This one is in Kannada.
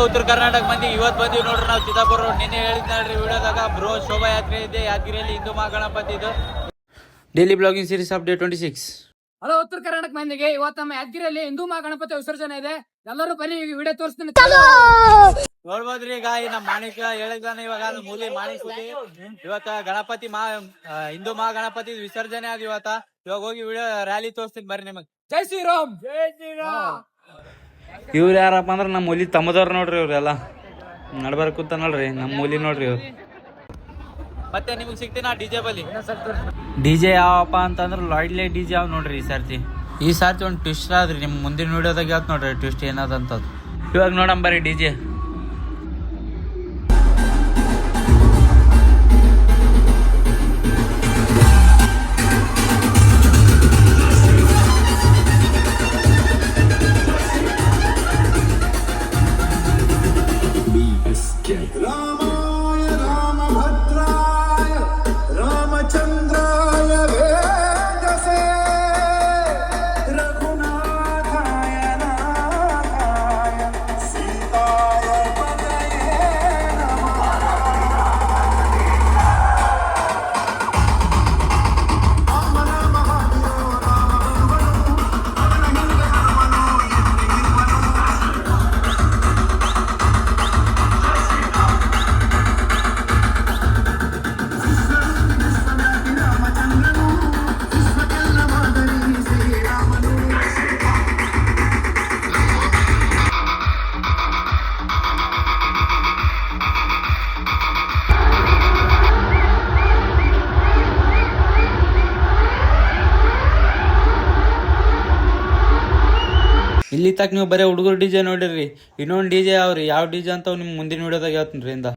ಉತ್ತರ ಕರ್ನಾಟಕ ಮಂದಿ ಇವತ್ತು ಬಂದಿವಿ ನೋಡ್ರಿ ನಾವು ಚಿತ್ತಾಪುರ ರೋಡ್. ನಿನ್ನೆ ಹೇಳಿದ್ ನೋಡ್ರಿ ವಿಡಿಯೋದಾಗ ಬ್ರೋ ಶೋಭಾಯಾತ್ರೆ ಇದೆ ಯಾದಗಿರಿಯಲ್ಲಿ ಹಿಂದೂ ಮಹಾಗಣಪತಿ ಇದು. Daily blogging series update 26. Hello ಉತ್ತರ ಕರ್ನಾಟಕ ಮಂದಿಗೆ, ಇವತ್ತು ನಮ್ಮ ಯಾದಗಿರಿಯಲ್ಲಿ ಹಿಂದೂ ಮಹಾಗಣಪತಿ ವಿಸರ್ಜನೆ ಇದೆ. ಎಲ್ಲರೂ ಬರೀ ವಿಡಿಯೋ ತೋರಿಸ್ತೀನಿ ನೋಡ್ಬೋದ್ರಿ. ಈಗ ನಮ್ಮ ಮಾಣಿಕ ಹೇಳಿದಾನೆ ಇವಾಗ ಮೂಲಿ ಮಾಣಿಕ್ ಇವತ್ತ ಗಣಪತಿ ಹಿಂದೂ ಮಹಾಗಣಪತಿ ವಿಸರ್ಜನೆ ಆದ ಇವಾಗ ಹೋಗಿ ವಿಡಿಯೋ ರ್ಯಾಲಿ ತೋರಿಸ್ತೀನಿ ಬರ್ರಿ ನಿಮಗೆ. ಜೈ ಶ್ರೀರಾಮ್, ಜೈ ಶ್ರೀರಾಮ್. ಇವ್ರು ಯಾರಪ್ಪ ಅಂದ್ರೆ ನಮ್ಮ ಮೂಲಿ ತಮ್ಮದವ್ರು ನೋಡ್ರಿ. ಇವ್ರೆಲ್ಲ ನಡ್ಬಾರ ಕೂತ ನೋಡ್ರಿ ನಮ್ಮ ಮೂಲಿ ನೋಡ್ರಿ ಇವ್ರು. ಮತ್ತೆ ನಿಮ್ಗೆ ಸಿಗ್ತೀನಿ ಡಿಜೆ ಬಲಿ. ಡಿಜೆ ಯಾವಪ್ಪ ಅಂತಂದ್ರೆ ಲಾಯ್ಡ್ಲೆ ಡಿಜೆ ಯಾವ ನೋಡ್ರಿ ಈ ಸಾರ್ತಿ ಒಂದು ಟ್ವಿಸ್ಟ್ ಆದ್ರಿ. ನಿಮ್ ಮುಂದಿನ ವಿಡಿಯೋದಾಗ ಯಾವತ್ ನೋಡ್ರಿ ಟ್ವಿಸ್ಟ್ ಏನದಂತದ್ದು. ಇವಾಗ ನೋಡಂಬರಿ ಡಿಜೆ. ಇಲ್ಲಿ ತಕ್ಕ ನೀವು ಬರೀ ಹುಡುಗರು ಡಿಜೆ ನೋಡಿರಿ. ಇನ್ನೊಂದು ಡಿಜೆ ಅವ್ರಿ ಯಾವ ಡಿಜೆ ಅಂತ ನಿಮ್ ಮುಂದಿನ ವಿಡಿಯೋದಾಗ ಹೇಳ್ತೀನಿ ಇಂದ.